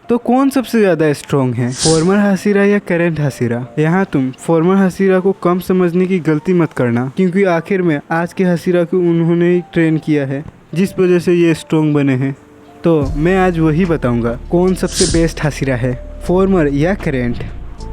तो कौन सबसे ज्यादा स्ट्रॉन्ग है, फॉर्मर हाशिरा या करेंट हाशिरा? यहाँ तुम फॉर्मर हाशिरा को कम समझने की गलती मत करना, क्योंकि आखिर में आज के हाशिरा को उन्होंने ही ट्रेन किया है, जिस वजह से ये स्ट्रॉन्ग बने हैं। तो मैं आज वही बताऊंगा कौन सबसे बेस्ट हाशिरा है, फॉर्मर या करेंट।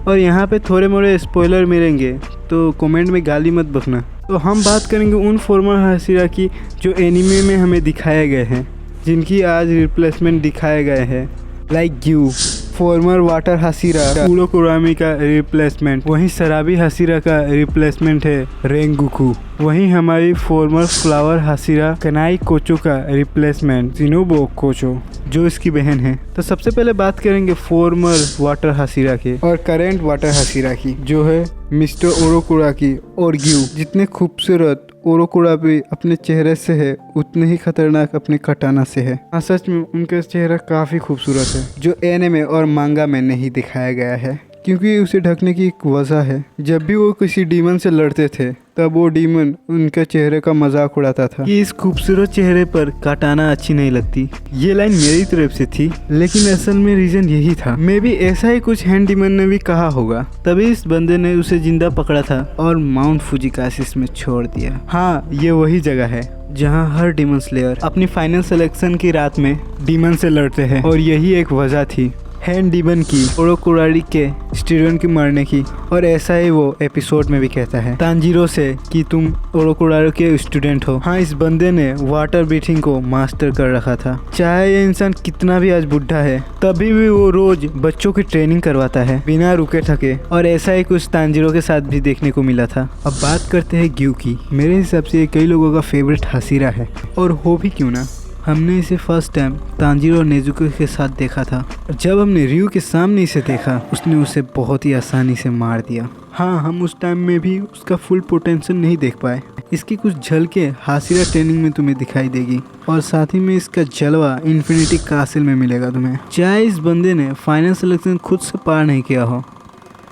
और यहाँ पे थोड़े मोड़े स्पॉइलर मिलेंगे, तो कमेंट में गाली मत बकना। तो हम बात करेंगे उन फॉर्मर हाशिरा की जो एनिमे में हमें दिखाए गए हैं, जिनकी आज रिप्लेसमेंट दिखाए गए हैं, लाइक ग्यू, फॉर्मर वाटर हाशिरा उरो कुरामी का रिप्लेसमेंट। वहीं शराबी हाशिरा का रिप्लेसमेंट है रेंगुकू। वहीं हमारी फॉर्मर फ्लावर हाशिरा कनाई कोचो का रिप्लेसमेंट शिनोबु कोचो, जो इसकी बहन है। तो सबसे पहले बात करेंगे फॉर्मर वाटर हाशिरा के और करेंट वाटर हाशिरा की, जो है मिस्टर ओरोकुरा की। और ग्यू जितने खूबसूरत ओरोकुरा भी अपने चेहरे से है, उतने ही खतरनाक अपने कटाना से है। हाँ, सच में उनका चेहरा काफ़ी खूबसूरत है, जो एनिमे और मांगा में नहीं दिखाया गया है, क्योंकि उसे ढकने की एक वजह है। जब भी वो किसी डीमन से लड़ते थे, तब वो डीमन उनके चेहरे का मजाक उड़ाता था कि इस खूबसूरत चेहरे पर काटाना अच्छी नहीं लगती। ये लाइन मेरी तरफ से थी, लेकिन असल में रीजन यही था। मे भी ऐसा ही कुछ हैंड डीमन ने भी कहा होगा, तभी इस बंदे ने उसे जिंदा पकड़ा था और माउंट फुजिकासिस में छोड़ दिया। हाँ, ये वही जगह है जहाँ हर डीमन स्लेयर अपनी फाइनल सिलेक्शन की रात में डीमन से लड़ते हैं, और यही एक वजह थी हैंड डीमन की, ओरोकुरारी के स्टूडेंट की मरने की। और ऐसा ही वो एपिसोड में भी कहता है तांजीरो से कि तुम ओरोकुरारी के स्टूडेंट हो। हाँ, इस बंदे ने वाटर ब्रीथिंग को मास्टर कर रखा था। चाहे ये इंसान कितना भी आज बुढ़ा है, तभी भी वो रोज बच्चों की ट्रेनिंग करवाता है बिना रुके थके। और ऐसा ही कुछ तांजीरो के साथ भी देखने को मिला था। अब बात करते हैं ग्यू की। मेरे हिसाब से कई लोगों का फेवरेट हाशिरा है, और हो भी क्यों ना। हमने इसे फर्स्ट टाइम तांजीरो और नेजुको के साथ देखा था। जब हमने रियू के सामने इसे देखा, उसने उसे बहुत ही आसानी से मार दिया। हाँ, हम उस टाइम में भी उसका फुल पोटेंशियल नहीं देख पाए। इसकी कुछ झलकें हाशिरा ट्रेनिंग में तुम्हें दिखाई देगी, और साथ ही में इसका जलवा इन्फिनिटी कासिल में मिलेगा तुम्हें। चाहे इस बंदे ने फाइनल सिलेक्शन खुद से पार नहीं किया हो,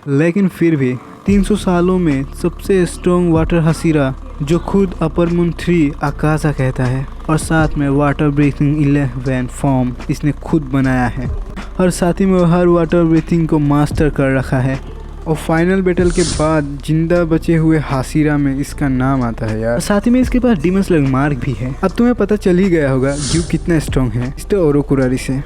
लेकिन फिर भी 300 सालों में सबसे स्ट्रॉन्ग वाटर हाशिरा, जो खुद अपर मून 3 आकाशा कहता है, और साथ में वाटर ब्रीथिंग 11 फॉर्म इसने खुद बनाया है, और साथ ही में हर वाटर ब्रीथिंग को मास्टर कर रखा है। और फाइनल बैटल के बाद जिंदा बचे हुए हाशिरा में इसका नाम आता है यार। साथ ही में इसके पास डीमन स्लेयर मार्क भी है। अब तुम्हें पता चल ही गया होगा ग्यू कितना स्ट्रॉन्ग है मिस्टर ओरोकुरारी से,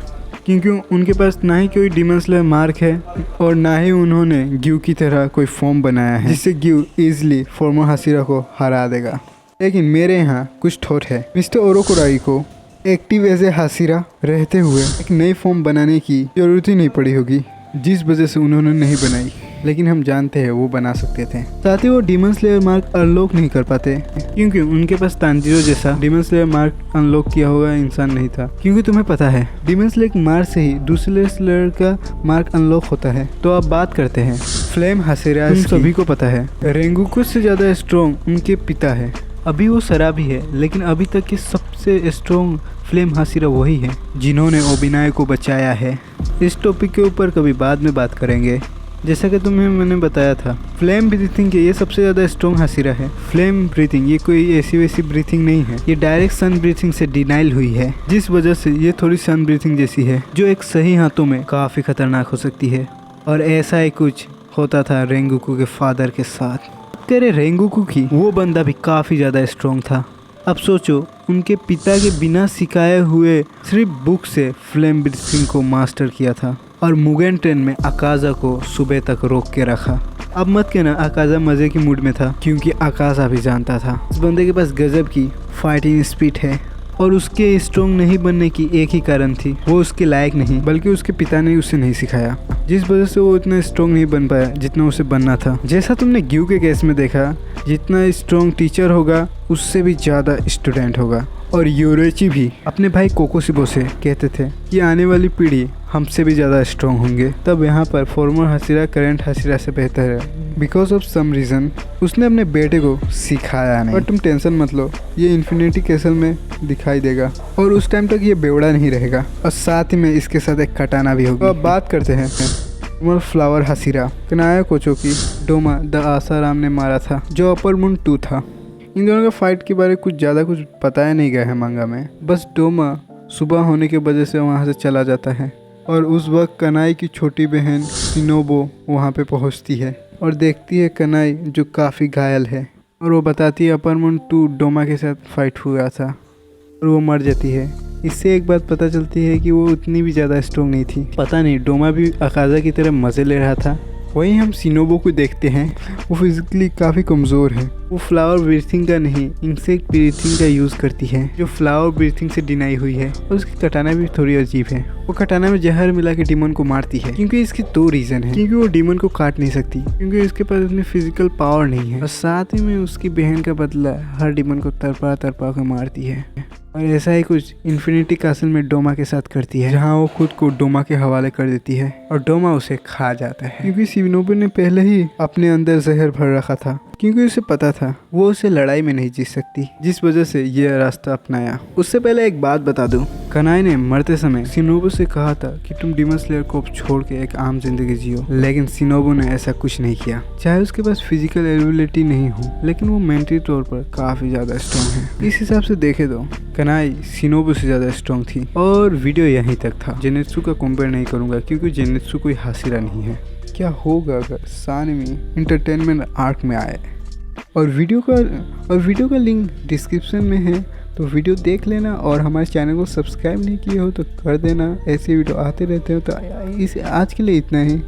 क्योंकि उनके पास ना ही कोई डीमन स्लेयर मार्क है, और ना ही उन्होंने ग्यू की तरह कोई फॉर्म बनाया है जिससे ग्यू इजीली फॉर्मर हाशिरा को हरा देगा। लेकिन मेरे यहाँ कुछ थॉट है। मिस्टर ओरोकुरारी को एक्टिव एज ए हाशिरा रहते हुए एक नई फॉर्म बनाने की जरूरत ही नहीं पड़ी होगी, जिस वजह से उन्होंने नहीं बनाई। लेकिन हम जानते हैं वो बना सकते थे। साथ ही वो डीमन स्लेयर मार्क अनलॉक नहीं कर पाते, क्योंकि उनके पास तांजीरो जैसा डीमन स्लेयर मार्क अनलॉक किया हुआ इंसान नहीं था। क्योंकि तुम्हें पता है डीमन स्लेयर मार्क से ही दूसरे स्लेयर का मार्क अनलॉक होता है। तो अब बात करते हैं फ्लेम हाशिरा। सभी को पता है रेंगुकू से ज्यादा स्ट्रॉन्ग उनके पिता है। अभी वो शराबी है, लेकिन अभी तक की सबसे स्ट्रॉन्ग फ्लेम हाशिरा वही है जिन्होंने ओबिनाई को बचाया है। इस टॉपिक के ऊपर कभी बाद में बात करेंगे। जैसा कि तुम्हें मैंने बताया था, फ्लेम ब्रीथिंग के ये सबसे ज़्यादा स्ट्रॉन्ग हाशिरा है। फ्लेम ब्रीथिंग ये कोई ऐसी वैसी ब्रीथिंग नहीं है, ये डायरेक्ट सन ब्रीथिंग से डिनाइल हुई है, जिस वजह से ये थोड़ी सन ब्रीथिंग जैसी है, जो एक सही हाथों में काफ़ी खतरनाक हो सकती है। और ऐसा ही कुछ होता था रेंगुकू के फादर के साथ। तेरे रेंगुकू की वो बंदा भी काफ़ी ज़्यादा स्ट्रॉन्ग था। अब सोचो, उनके पिता के बिना सिखाए हुए सिर्फ बुक से फ्लेम ब्रीथिंग को मास्टर किया था, और मुगेन ट्रेन में आकाशा को सुबह तक रोक के रखा। अब मत कहना आकाशा मज़े की मूड में था, क्योंकि आकाशा भी जानता था इस बंदे के पास गजब की फाइटिंग स्पीड है, और उसके स्ट्रॉन्ग नहीं बनने की एक ही कारण थी, वो उसके लायक नहीं, बल्कि उसके पिता ने उसे नहीं सिखाया, जिस वजह से वो इतना स्ट्रॉन्ग नहीं बन पाया जितना उसे बनना था। जैसा तुमने ग्यू के केस में देखा, जितना स्ट्रॉन्ग टीचर होगा उससे भी ज़्यादा स्टूडेंट होगा। और योरेची भी अपने भाई कोकोशिबो से कहते थे कि आने वाली पीढ़ी हमसे भी ज़्यादा स्ट्रॉन्ग होंगे। तब यहाँ पर फॉर्मर हाशिरा करेंट हाशिरा से बेहतर है। बिकॉज ऑफ सम रीज़न उसने अपने बेटे को सिखाया नहीं। पर तुम टेंशन मत लो, ये इन्फिनिटी कैसल में दिखाई देगा, और उस टाइम तक ये बेवड़ा नहीं रहेगा, और साथ ही में इसके साथ एक कटाना भी होगा। अब बात करते हैं फ्लावर हाशिरा कनाया कोचो की डोमा द आसाराम ने मारा था, जो अपर मून 2 था। इन दोनों का फाइट के बारे में ज़्यादा कुछ बताया नहीं गया है मांगा में। बस डोमा सुबह होने की वजह से वहाँ से चला जाता है, और उस वक्त कनाई की छोटी बहन शिनोबो वहाँ पे पहुँचती है और देखती है कनाई जो काफ़ी घायल है, और वो बताती है अपर मून 2 डोमा के साथ फाइट हुआ था और वो मर जाती है। इससे एक बात पता चलती है कि वो उतनी भी ज़्यादा स्ट्रॉन्ग नहीं थी। पता नहीं डोमा भी अकाजा की तरह मज़े ले रहा था। वहीं हम शिनोबो को देखते हैं, वो फिजिकली काफ़ी कमज़ोर है। वो फ्लावर ब्रीथिंग का नहीं, इंसेक्ट ब्रीथिंग का यूज़ करती है, जो फ्लावर ब्रीथिंग से डिनाई हुई है। और उसकी कटाना भी थोड़ी अजीब है। वो कटाना में जहर मिला के डीमन को मारती है, क्योंकि इसके 2 रीज़न है। क्योंकि वो डीमन को काट नहीं सकती, क्योंकि उसके पास इतनी फिजिकल पावर नहीं है, और साथ ही में उसकी बहन का बदला हर डीमन को तरपा तरपा के मारती है। और ऐसा ही कुछ इन्फिनिटी कासल में डोमा के साथ करती है, जहाँ वो खुद को डोमा के हवाले कर देती है और डोमा उसे खा जाता है, क्योंकि शिनोबो ने पहले ही अपने अंदर जहर भर रखा था, क्योंकि उसे पता था वो उसे लड़ाई में नहीं जीत सकती, जिस वजह से यह रास्ता अपनाया। उससे पहले एक बात बता दूं, कनाई ने मरते समय शिनोबो से कहा था कि तुम डीमन स्लेयर को छोड़ के एक आम जिंदगी जियो, लेकिन शिनोबो ने ऐसा कुछ नहीं किया। चाहे उसके पास फिजिकल एबिलिटी नहीं हो, लेकिन वो मेंटली तौर पर काफी ज्यादा स्ट्रॉन्ग है। इस हिसाब से देखे तो कनाई शिनोबो से ज्यादा स्ट्रॉन्ग थी। और वीडियो यहीं तक था। जेनेत्सु का कंपेयर नहीं करूंगा, क्योंकि जेनेत्सु कोई हासिरा नहीं है। क्या होगा अगर सानमी एंटरटेनमेंट आर्क में आए? और वीडियो का लिंक डिस्क्रिप्शन में है, तो वीडियो देख लेना। और हमारे चैनल को सब्सक्राइब नहीं किए हो तो कर देना, ऐसे वीडियो आते रहते हो। तो इस आज के लिए इतना ही।